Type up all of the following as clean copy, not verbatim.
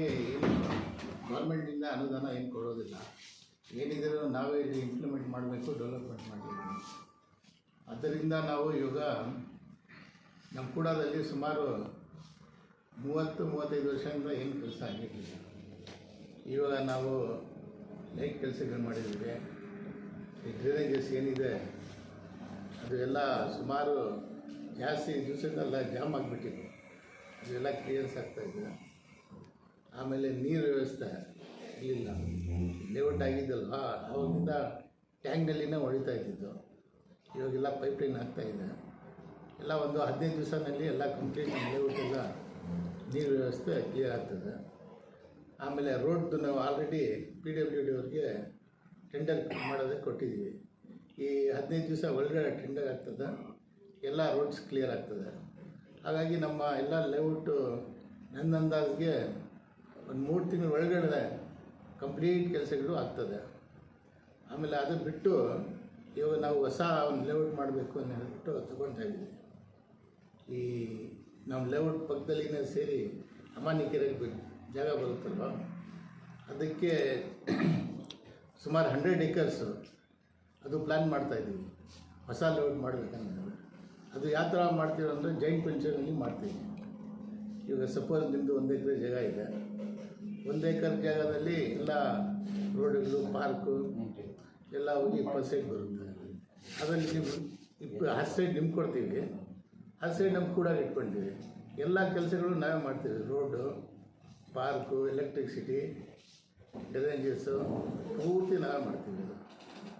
ಏನು ಗೌರ್ಮೆಂಟಿಂದ ಅನುದಾನ ಏನು ಕೊಡೋದಿಲ್ಲ. ಏನಿದ್ರೂ ನಾವೇ ಇಲ್ಲಿ ಇಂಪ್ಲಿಮೆಂಟ್ ಮಾಡಬೇಕು, ಡೆವಲಪ್ಮೆಂಟ್ ಮಾಡಬೇಕು. ಆದ್ದರಿಂದ ನಾವು ಇವಾಗ ನಮ್ಮ ಕೂಡದಲ್ಲಿ ಸುಮಾರು 30-35 ವರ್ಷದಿಂದ ಏನು ಕೆಲಸ ಆಗಿರಲಿಲ್ಲ. ಇವಾಗ ನಾವು ಲೈಟ್ ಕೆಲಸಗಳು ಮಾಡಿದ್ದೀವಿ. ಈ ಡ್ರೈನೇಜಸ್ ಏನಿದೆ ಅದು ಎಲ್ಲ ಸುಮಾರು ಜಾಸ್ತಿ ದಿವಸಕ್ಕೆಲ್ಲ ಜಾಮ್ ಆಗಿಬಿಟ್ಟಿದೆ. ಅದೆಲ್ಲ ಕ್ಲಿಯರ್ಸ್ ಆಗ್ತಾಯಿದೆ. ಆಮೇಲೆ ನೀರು ವ್ಯವಸ್ಥೆ ಇರಲಿಲ್ಲ. ಲೇಔಟ್ ಆಗಿದ್ದಲ್ವ, ಆವಾಗಿಂದ ಟ್ಯಾಂಕ್ನಲ್ಲಿನೇ ಹೊಡಿತಾ ಇದ್ದಿದ್ದು. ಇವಾಗೆಲ್ಲ ಪೈಪ್ಲೈನ್ ಆಗ್ತಾಯಿದೆ. ಎಲ್ಲ ಒಂದು 15 ದಿವಸದಲ್ಲಿ ಎಲ್ಲ ಕಂಪ್ಲೀಟ್ ಲೇಔಟೆಲ್ಲ ನೀರು ವ್ಯವಸ್ಥೆ ಕ್ಲಿಯರ್ ಆಗ್ತದೆ. ಆಮೇಲೆ ರೋಡ್ದು ನಾವು ಆಲ್ರೆಡಿ PWD ಅವ್ರಿಗೆ ಟೆಂಡರ್ ಮಾಡೋದಕ್ಕೆ ಕೊಟ್ಟಿದ್ದೀವಿ. ಈ 15 ದಿವಸ ಒಳಗಡೆ ಟೆಂಡರ್ ಆಗ್ತದೆ, ಎಲ್ಲ ರೋಡ್ಸ್ ಕ್ಲಿಯರ್ ಆಗ್ತದೆ. ಹಾಗಾಗಿ ನಮ್ಮ ಎಲ್ಲ ಲೇಔಟು ನನ್ನ ಅಂದಾಜಿಗೆ ಒಂದು 3 ತಿಂಗಳ ಒಳಗಡೆ ಕಂಪ್ಲೀಟ್ ಕೆಲಸಗಳು ಆಗ್ತದೆ. ಆಮೇಲೆ ಅದು ಬಿಟ್ಟು ಇವಾಗ ನಾವು ಹೊಸ ಒಂದು ಲೇಔಟ್ ಮಾಡಬೇಕು ಅಂತ ಹೇಳ್ಬಿಟ್ಟು ತಗೊಳ್ತಾ ಇದ್ದೀವಿ. ಈ ನಮ್ಮ ಲೇಔಟ್ ಪಕ್ಕದಲ್ಲಿನೇ ಸೇರಿ ಅಮಾನಿಕೆರೆಗೆ ಜಾಗ ಬರುತ್ತಲ್ವ, ಅದಕ್ಕೆ ಸುಮಾರು 100 ಏಕರ್ಸು ಅದು ಪ್ಲ್ಯಾನ್ ಮಾಡ್ತಾಯಿದ್ದೀವಿ. ಹೊಸ ಲೇಔಟ್ ಮಾಡಬೇಕಂದ್ರೆ ಅದು ಯಾವ ಥರ ಮಾಡ್ತೀವಿ ಅಂದರೆ ಜಾಯಿಂಟ್ ವೆಂಚರಲ್ಲಿ ಮಾಡ್ತೀವಿ. ಇವಾಗ ಸಪೋಸ್ ನಿಮ್ಮದು 1 ಎಕರೆ ಜಾಗ ಇದೆ. 1 ಎಕರೆ ಜಾಗದಲ್ಲಿ ಎಲ್ಲ ರೋಡ್ಗಳು, ಪಾರ್ಕು ಎಲ್ಲ ಹೋಗಿ 20 ಸೈಡ್ ಬರುತ್ತೆ. ಅದರಲ್ಲಿ ನೀವು 10 ಸೈಡ್ ನಿಮ್ಗೆ ಕೊಡ್ತೀವಿ, 10 ಸೈಡ್ ನಮ್ಗೆ ಕೂಡ ಇಟ್ಕೊಳ್ತೀವಿ. ಎಲ್ಲ ಕೆಲಸಗಳು ನಾವೇ ಮಾಡ್ತೀವಿ. ರೋಡು, ಪಾರ್ಕು, ಎಲೆಕ್ಟ್ರಿಸಿಟಿ, ಡ್ರೈನೇಜಸ್ಸು ಪೂರ್ತಿ ನಾವೇ ಮಾಡ್ತೀವಿ. ಅದು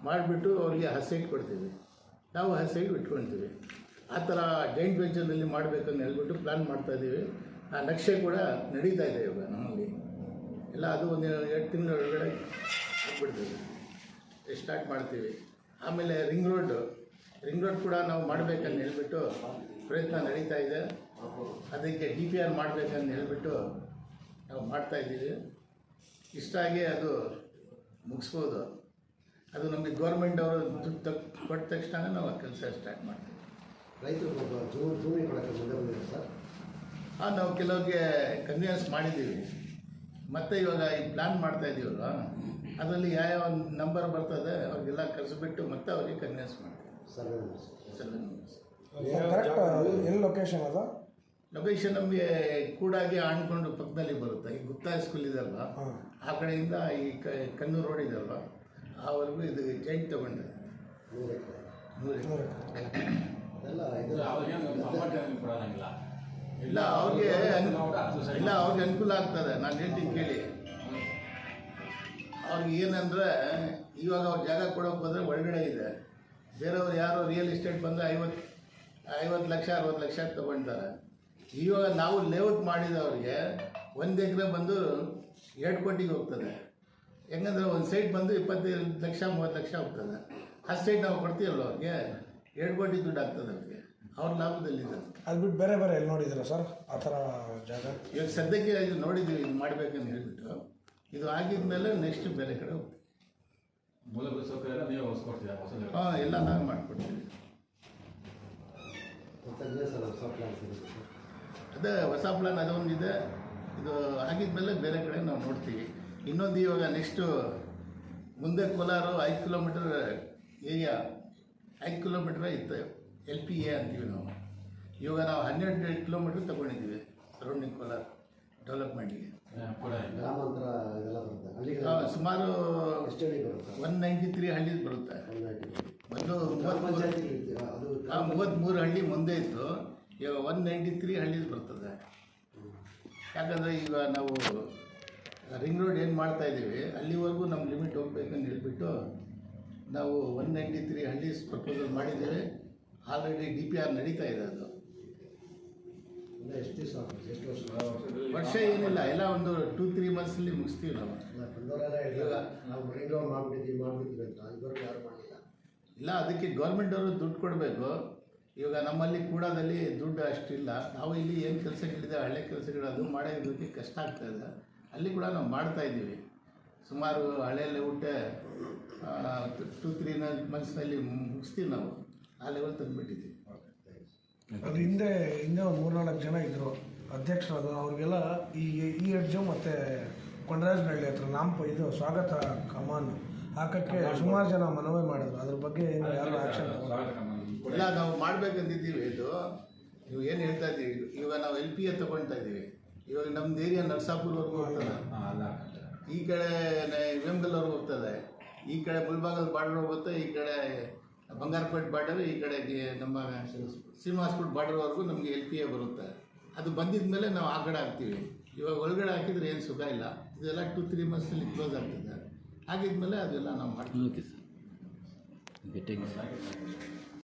ಮಾಡಿಬಿಟ್ಟು ಅವ್ರಿಗೆ 10 ಸೈಡ್ ಕೊಡ್ತೀವಿ, ನಾವು 10 ಸೈಡ್ ಇಟ್ಕೊಳ್ತೀವಿ. ಆ ಥರ ಜಾಯಿಂಟ್ ವೆಂಚರ್ನಲ್ಲಿ ಮಾಡಬೇಕಂತ ಹೇಳ್ಬಿಟ್ಟು ಪ್ಲ್ಯಾನ್ ಮಾಡ್ತಾಯಿದ್ದೀವಿ. ಆ ನಕ್ಷೆ ಕೂಡ ನಡೀತಾ ಇದೆ ಇವಾಗ ನಮ್ಮಲ್ಲಿ ಎಲ್ಲ. ಅದು ಒಂದು 2 ತಿಂಗಳ ಒಳಗಡೆ ಆಗ್ಬಿಡ್ತೀವಿ, ಸ್ಟಾರ್ಟ್ ಮಾಡ್ತೀವಿ. ಆಮೇಲೆ ರಿಂಗ್ ರೋಡ್ ಕೂಡ ನಾವು ಮಾಡಬೇಕಂತ ಹೇಳ್ಬಿಟ್ಟು ಪ್ರಯತ್ನ ನಡೀತಾ ಇದೆ. ಅದಕ್ಕೆ DPR ಮಾಡಬೇಕಂತ ಹೇಳ್ಬಿಟ್ಟು ನಾವು ಮಾಡ್ತಾಯಿದ್ದೀವಿ. ಇಷ್ಟಾಗಿ ಅದು ಮುಗಿಸ್ಬೋದು. ಅದು ನಮಗೆ ಗೌರ್ಮೆಂಟ್ ಅವರು ದುಡ್ಡು ಕೊಟ್ಟ ತಕ್ಷಣ ನಾವು ಆ ಕೆಲಸ ಸ್ಟಾರ್ಟ್ ಮಾಡ್ತೀವಿ. ರೈತರು ಜೂಮಿ ಕೊಡೋಕ್ಕೆ ಮುಂದೆ ಬಂದಿದೆ ಸರ್. ನಾವು ಕೆಲವ್ರಿಗೆ ಕನ್ವಿನ್ಸ್ ಮಾಡಿದ್ದೀವಿ. ಮತ್ತು ಇವಾಗ ಈ ಪ್ಲ್ಯಾನ್ ಮಾಡ್ತಾಯಿದ್ದೀವಲ್ಲ, ಅದರಲ್ಲಿ ಯಾವ ನಂಬರ್ ಬರ್ತದೆ ಅವ್ರಿಗೆಲ್ಲ ಕರೆಸಿಬಿಟ್ಟು ಮತ್ತೆ ಅವ್ರಿಗೆ ಕನ್ವಿನ್ಸ್ ಮಾಡ್ತೀವಿ. ಎಲ್ಲಿ ಲೊಕೇಶನ್ ಅದ? ಲೊಕೇಶನ್ ನಮಗೆ ಕೂಡಾಗಿ ಆಣ್ಕೊಂಡು ಪಕ್ಕದಲ್ಲಿ ಬರುತ್ತೆ. ಈ ಗುಪ್ತಾ ಸ್ಕೂಲ್ ಇದಲ್ವ, ಆ ಕಡೆಯಿಂದ ಈ ಕಣ್ಣೂರು ರೋಡ್ ಇದಲ್ವ, ಆವರೆಗೂ ಇದು ಜಾಯಿಂಟ್ ತೊಗೊಂಡೆ 100 ಎಕರೆ. ಇಲ್ಲ ಅವ್ರಿಗೆ ಅನುಕೂಲ ಆಗ್ತದೆ. ನಾನು ಹೇಳ್ತೀನಿ ಕೇಳಿ. ಅವ್ರಿಗೆ ಏನಂದರೆ ಇವಾಗ ಅವ್ರು ಜಾಗ ಕೊಡೋಕೆ ಹೋದರೆ ಒಳಗಡೆ ಇದೆ. ಬೇರೆಯವ್ರು ಯಾರೋ ರಿಯಲ್ ಎಸ್ಟೇಟ್ ಬಂದರೆ 50 ಲಕ್ಷ 60 ಲಕ್ಷ ತೊಗೊಳ್ತಾರೆ. ಇವಾಗ ನಾವು ಲೇಔಟ್ ಮಾಡಿದವ್ರಿಗೆ 1 ಎಕರೆ ಬಂದು 2 ಕೋಟಿಗೆ ಹೋಗ್ತದೆ. ಹೆಂಗಂದ್ರೆ ಒಂದು ಸೈಟ್ ಬಂದು 25 ಲಕ್ಷ 30 ಲಕ್ಷ ಹೋಗ್ತದೆ. ಆ ಸೈಟ್ ನಾವು ಕೊಡ್ತೀವಲ್ಲ ಅವ್ರಿಗೆ 2 ಕೋಟಿ ದುಡ್ಡು ಆಗ್ತದೆ ಅವ್ರಿಗೆ. ಅವ್ರ ಲಾಭದಲ್ಲಿದೆ. ಅದು ಬಿಟ್ಟು ಬೇರೆ ಎಲ್ಲಿ ನೋಡಿದ್ದೀರಾ ಸರ್ ಆ ಥರ ಜಾಗ? ಇವಾಗ ಸದ್ಯಕ್ಕೆ ಇದು ನೋಡಿದ್ದೀವಿ, ಇದು ಮಾಡಬೇಕಂತ ಹೇಳಿಬಿಟ್ಟು. ಇದು ಆಗಿದ್ಮೇಲೆ ನೆಕ್ಸ್ಟ್ ಬೇರೆ ಕಡೆ ಹೋಗ್ತೀವಿ. ಮೂಲಭೂತ ಸೌಕರ್ಯ ಎಲ್ಲ ನೀವು ಹೊಸ್ಕೊಡ್ತೀರಾ? ಎಲ್ಲ ನಾವೇ ಮಾಡಿಕೊಡ್ತೀವಿ. ಅದೇ ಹೊಸ ಪ್ಲಾನ್ ಅದೊಂದಿದೆ. ಇದು ಆಗಿದ್ಮೇಲೆ ಬೇರೆ ಕಡೆ ನಾವು ನೋಡ್ತೀವಿ. ಇನ್ನೊಂದು ಇವಾಗ ನೆಕ್ಸ್ಟು ಮುಂದೆ ಕೋಲಾರ 5 ಕಿಲೋಮೀಟರ್ ಏರಿಯಾ, 5 ಕಿಲೋಮೀಟ್ರ್ ಇತ್ತು. LPA ಅಂತೀವಿ ನಾವು. ಇವಾಗ ನಾವು 12 ಕಿಲೋಮೀಟ್ರ್ ತೊಗೊಂಡಿದ್ದೀವಿ ಸರೌಂಡಿಂಗ್ ಕೋಲಾರ ಡೆವಲಪ್ಮೆಂಟಿಗೆ. ಸುಮಾರು 193 ಹಳ್ಳಿ ಬರುತ್ತೆ. ಮೊದಲು 33 ಹಳ್ಳಿ ಮುಂದೆ ಇತ್ತು, ಇವಾಗ 193 ಹಳ್ಳಿ ಬರ್ತದೆ. ಯಾಕಂದರೆ ಈಗ ನಾವು ರಿಂಗ್ ರೋಡ್ ಏನು ಮಾಡ್ತಾಯಿದ್ದೀವಿ ಅಲ್ಲಿವರೆಗೂ ನಮ್ಮ ಲಿಮಿಟ್ ಹೋಗ್ಬೇಕಂತ ಹೇಳ್ಬಿಟ್ಟು ನಾವು 193 ಹಳ್ಳಿ ಪ್ರಪೋಸಲ್ ಮಾಡಿದ್ದೇವೆ. ಆಲ್ರೆಡಿ DPR ನಡೀತಾ ಇದೆ. ಅದು ಎಷ್ಟು ವರ್ಷ ಏನಿಲ್ಲ, ಎಲ್ಲ ಒಂದು 2-3 ಮಂತ್ಸಲ್ಲಿ ಮುಗಿಸ್ತೀವಿ ನಾವು. ರಿಂಗ್ ರೋಡ್ ಮಾಡಿಬಿಟ್ಟಿದ್ದೀವಿ ಅಂತ ಇದುವರೆಗೂ ಯಾರು ಮಾಡಿಲ್ಲ. ಇಲ್ಲ, ಅದಕ್ಕೆ ಗೌರ್ಮೆಂಟ್ ಅವರು ದುಡ್ಡು ಕೊಡಬೇಕು. ಇವಾಗ ನಮ್ಮಲ್ಲಿ ಕೂಡದಲ್ಲಿ ದುಡ್ಡು ಅಷ್ಟಿಲ್ಲ. ನಾವು ಇಲ್ಲಿ ಏನು ಕೆಲಸಗಳಿದೆ ಹಳೆ ಕೆಲಸಗಳು ಅದು ಮಾಡೋದಕ್ಕೆ ಕಷ್ಟ ಆಗ್ತಾಯಿದೆ. ಅಲ್ಲಿ ಕೂಡ ನಾವು ಮಾಡ್ತಾಯಿದ್ದೀವಿ. ಸುಮಾರು ಹಳೆ ಲೇಔಟೇ 2-3 ಮಂತ್ಸ್ನಲ್ಲಿ ಮುಗಿಸ್ತೀವಿ ನಾವು. ಆ ಲೆವೆಲ್ ತಂದುಬಿಟ್ಟಿದ್ದೀವಿ. ಅದು ಹಿಂದೆ ಒಂದು 3-4 ಜನ ಇದ್ದರು ಅಧ್ಯಕ್ಷರದು ಅವ್ರಿಗೆಲ್ಲ ಈ ಎಡ್ಜು ಮತ್ತು ಕೊಂಡರಾಜನಹಳ್ಳಿ ಹತ್ರ ಇದು ಸ್ವಾಗತ ಕಮಾನ್ ಹಾಕೋಕ್ಕೆ ಸುಮಾರು ಜನ ಮನವಿ ಮಾಡಿದ್ರು. ಅದ್ರ ಬಗ್ಗೆ ಏನು ಯಾರು ಆ್ಯಕ್ಷನ್ ಇಲ್ಲ, ನಾವು ಮಾಡಬೇಕಂದಿದ್ದೀವಿ. ಇದು ನೀವು ಏನು ಹೇಳ್ತಾ ಇದ್ದೀವಿ, ಇವಾಗ ನಾವು LPA ತೊಗೊಳ್ತಾ ಇದ್ದೀವಿ. ಇವಾಗ ನಮ್ಮದು ಏರಿಯಾ ನರಸಾಪುರವರೆಗೂ ಹೋಗ್ತದೆ, ಈ ಕಡೆ ವೇಮಗಲ್ವರೆಗೂ ಹೋಗ್ತದೆ, ಈ ಕಡೆ ಮುಲ್ಬಾಗಲ್ ಬಾರ್ಡರ್ ಹೋಗುತ್ತೆ, ಈ ಕಡೆ ಬಂಗಾರಪೇಟೆ ಬಾರ್ಡರ್, ಈ ಕಡೆ ನಮ್ಮ ಶ್ರೀನಿವಾಸಪುರ ಬಾರ್ಡರ್ವರೆಗೂ ನಮಗೆ LPA ಬರುತ್ತೆ. ಅದು ಬಂದಿದ ಮೇಲೆ ನಾವು ಆ ಕಡೆ ಹಾಕ್ತೀವಿ. ಇವಾಗ ಒಳಗಡೆ ಹಾಕಿದರೆ ಏನು ಸುಖ ಇಲ್ಲ. ಇದೆಲ್ಲ 2-3 ಮಂತ್ಸಲ್ಲಿ ಕ್ಲೋಸ್ ಆಗ್ತದೆ. ಆಗಿದ್ಮೇಲೆ ಅದೆಲ್ಲ ನಾವು ಮಾಡ್ತೀವಿ. Okay sir. Okay, thank you.